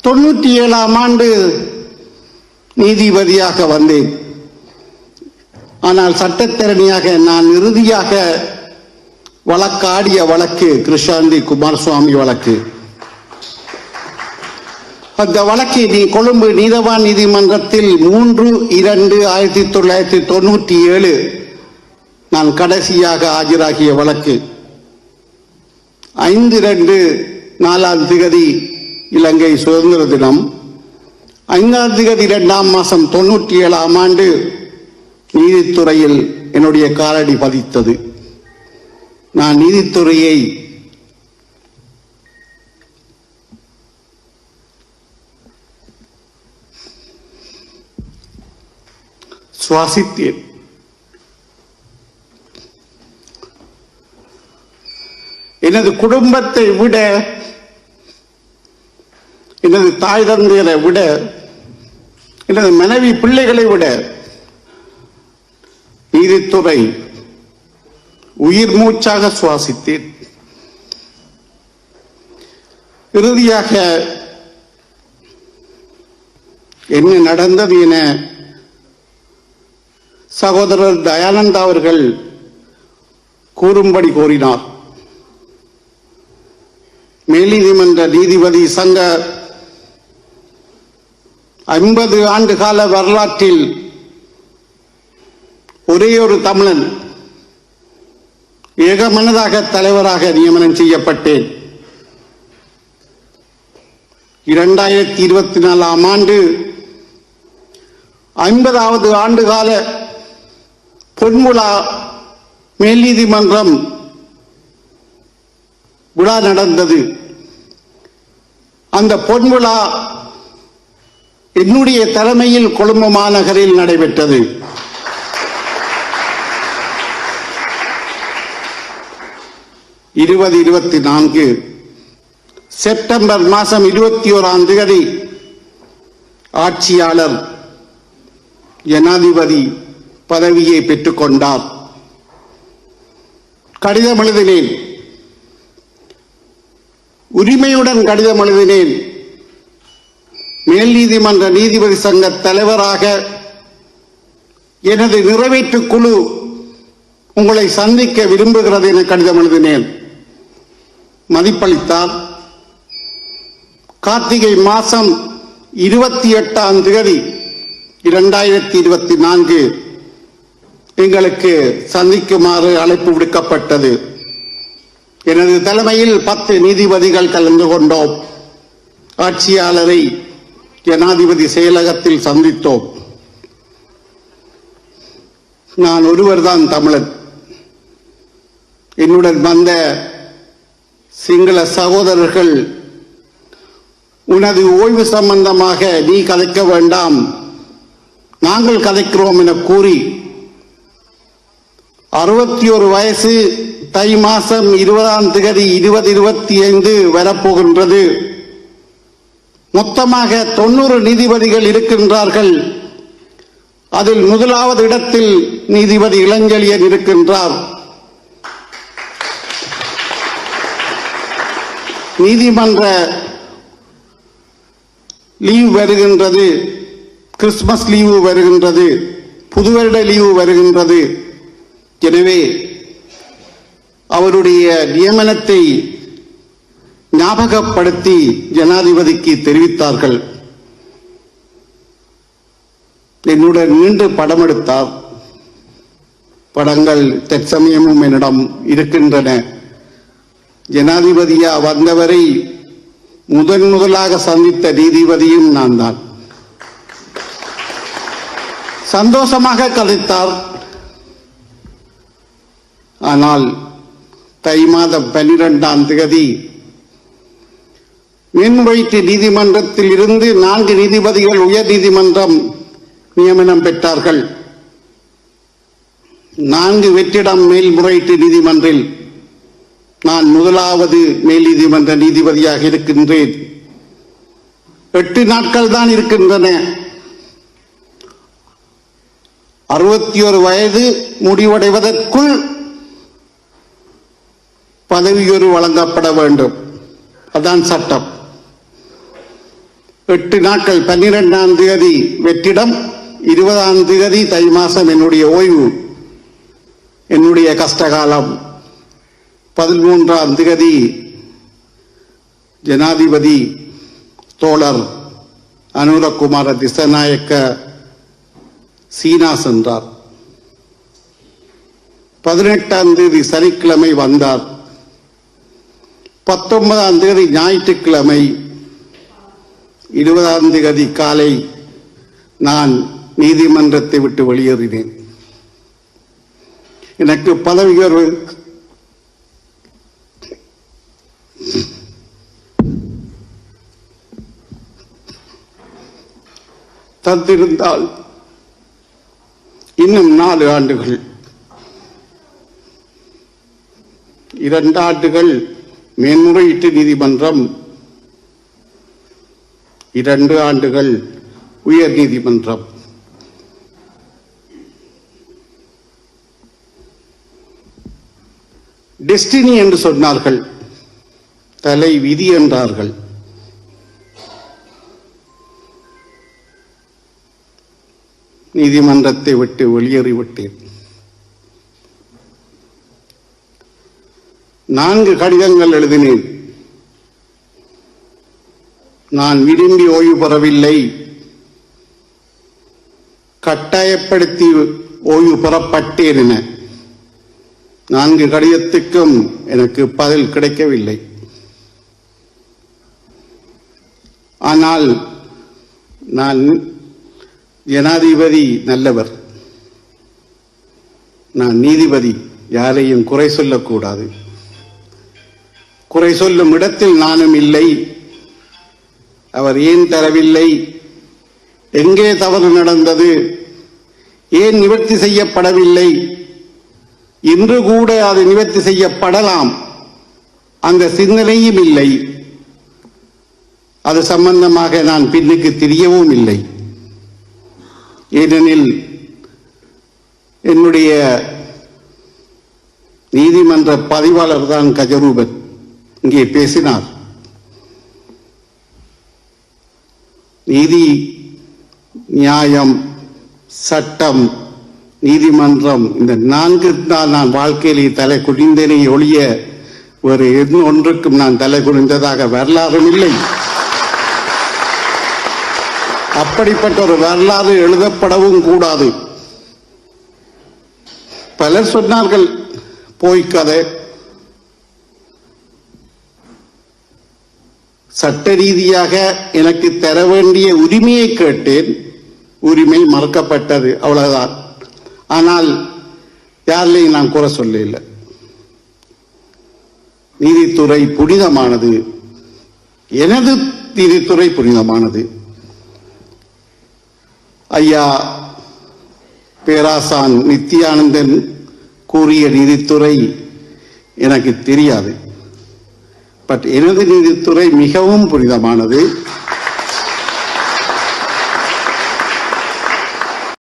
97ஆம் ஆண்டு நீதிபதியாக வந்தேன். ஆனால் சட்டத்தரணியாக நான் இறுதியாக வழக்காடிய வழக்கு கிருஷாந்தி குமாரசுவாமி வழக்கு. அந்த வழக்கு கொழும்பு நீதவான் நீதிமன்றத்தில் 3/2/1997 நான் கடைசியாக ஆஜராகிய வழக்கு. 5/2/4 இலங்கை சுதந்திர தினம், 5/2 97ஆம் ஆண்டு நீதித்துறையில் என்னுடைய காலடி பதித்தது. நான் நீதித்துறையை சுவாசித்தேன். எனது குடும்பத்தை விட, எனது தாய் தந்தையரை விட, எனது மனைவி பிள்ளைகளை விட நீதித்துறை உயிர் மூச்சாக சுவாசித்தேன். இறுதியாக என்ன நடந்தது என சகோதரர் தயானந்தா அவர்கள் கூறும்படி கோரினார். மேல்நீதிமன்ற நீதிபதி சங்க 50 ஆண்டு கால வரலாற்றில் ஒரே ஒரு தமிழன் ஏகமனதாக தலைவராக நியமனம் செய்யப்பட்டேன். 2024ஆம் ஆண்டு 50வது ஆண்டுகால பொன்விழா மேல் நீதிமன்றம் விழா நடந்தது. அந்த பொன்விழா என்னுடைய தலைமையில் கொழும்பு மாநகரில் நடைபெற்றது. செப்டம்பர் 21ஆம் தேதி ஆட்சியாளர் ஜனாதிபதி பதவியை பெற்றுக்கொண்டார். கடிதம் எழுதினேன், உரிமையுடன் கடிதம் எழுதினேன். மேல் நீதிமன்ற நீதிபதி சங்க தலைவராக எனது நிறைவேற்று குழு உங்களை சந்திக்க விரும்புகிறது என கடிதம் எழுதினேன். மதிப்பளித்தார். கார்த்திகை மாதம் 28ஆம் தேதி 2024 எங்களுக்கு சந்திக்குமாறு அழைப்பு விடுக்கப்பட்டது. எனது தலைமையில் 10 நீதிபதிகள் கலந்து கொண்டோம். ஆட்சியாளரை ஜனாதிபதி செயலகத்தில் சந்தித்தோம். நான் ஒருவர்தான் தமிழன். என்னுடன் வந்த சிங்கள சகோதரர்கள், உனது ஓய்வு சம்பந்தமாக நீ கதைக்க வேண்டாம், நாங்கள் கதைக்கிறோம் என கூறி 61 வயசு தை மாதம் 20ஆம் தேதி 2025 வரப்போகின்றது. மொத்தமாக 90 நீதிபதிகள் இருக்கின்றார்கள். அதில் முதலாவது இடத்தில் நீதிபதி இளஞ்செழியன் இருக்கின்றார். நீதிமன்ற லீவ் வருகின்றது, கிறிஸ்துமஸ் லீவு வருகின்றது, புதுவருட லீவு வருகின்றது. எனவே அவருடைய நியமனத்தை ஞாபகப்படுத்தி ஜனாதிபதிக்கு தெரிவித்தார்கள். என்னுடன் நின்று படம் எடுத்தார். படங்கள் தற்சமயமும் என்னிடம் இருக்கின்றன. ஜனாதிபதியா வந்தவரை முதலாக சந்தித்த நீதிபதியும் நான் தான். சந்தோஷமாக கதைத்தார். ஆனால் தை மாதம் 12ஆம் தேதி மேன்முறையீட்டு நீதிமன்றத்தில் இருந்து 4 நீதிபதிகள் உயர் நீதிமன்றம் நியமனம் பெற்றார்கள். 4 வெற்றிடம் மேல்முறையீட்டு நீதிமன்றில் நான் முதலாவது மேல் நீதிமன்ற நீதிபதியாக இருக்கின்றேன். 8 நாட்கள் தான் இருக்கின்றன. 61 வயது முடிவடைவதற்குள் பதவி உயர்வு வழங்கப்பட வேண்டும். அதான் சட்டம். 8 நாட்கள் 12ஆம் தேதி வெற்றிடம், 20ஆம் தேதி தை மாசம் என்னுடைய ஓய்வு, என்னுடைய கஷ்டகாலம். 13ஆம் தேதி ஜனாதிபதி தோழர் அனுரகுமார திசாநாயக்க சீனா சென்றார். 18ஆம் தேதி சனிக்கிழமை வந்தார். 19ஆம் தேதி ஞாயிற்றுக்கிழமை, 20ஆம் தேதி காலை நான் நீதிமன்றத்தை விட்டு வெளியேறினேன். எனக்கு பதவி உயர்வு தந்திருந்தால் இன்னும் 4 ஆண்டுகள், 2 ஆண்டுகள் மேன்முறையீட்டு நீதிமன்றம், 2 ஆண்டுகள் உயர் நீதிமன்றம். டெஸ்டினி என்று சொன்னார்கள், தலை விதி என்றார்கள். நீதிமன்றத்தை விட்டு வெளியேறிவிட்டேன். 4 கடிதங்கள் எழுதினேன். நான் விரும்பி ஓய்வு பெறவில்லை, கட்டாயப்படுத்தி ஓய்வு பெறப்பட்டேன் என 4 கடிதத்துக்கும் எனக்கு பதில் கிடைக்கவில்லை. ஆனால் நான் ஜனாதிபதி நல்லவர், நான் நீதிபதி, யாரையும் குறை சொல்லக்கூடாது. குறை சொல்லும் இடத்தில் நானும் இல்லை. அவர் ஏன் தரவில்லை, எங்கே தவறு நடந்தது, ஏன் நிவர்த்தி செய்யப்படவில்லை, இன்று கூட அது நிவர்த்தி செய்யப்படலாம், அந்த சிந்தனையும் இல்லை. அது சம்பந்தமாக நான் பின்னுக்கு தெரியவும் இல்லை. ஏனெனில் என்னுடைய நீதிமன்ற பதிவாளர் தான் கஜரூபன் இங்கே பேசினார். நீதி, நியாயம், சட்டம், நீதிமன்றம், இந்த 4 தான் நான் வாழ்க்கையிலே தலை குனிந்தேனே ஒழிய வேறு ஒன்றுக்கும் நான் தலை குனிந்ததாக வரலாறும் இல்லை. அப்படிப்பட்ட ஒரு வரலாறு எழுதப்படவும் கூடாது. பலர் சொன்னார்கள் போய்க்கதை. சட்ட ரீதியாக எனக்கு தர வேண்டிய உரிமையை கேட்டேன், உரிமை மறுக்கப்பட்டது, அவ்வளவுதான். ஆனால் யாரையும் நான் குறை சொல்லல. நீதித்துறை புனிதமானது, எனது நீதித்துறை புனிதமானது. ஐயா பேராசான் நித்யானந்தன் கூறிய நீதித்துறை எனக்கு தெரியாது. பட் எனது நீதித்துறை மிகவும் புனிதமானது.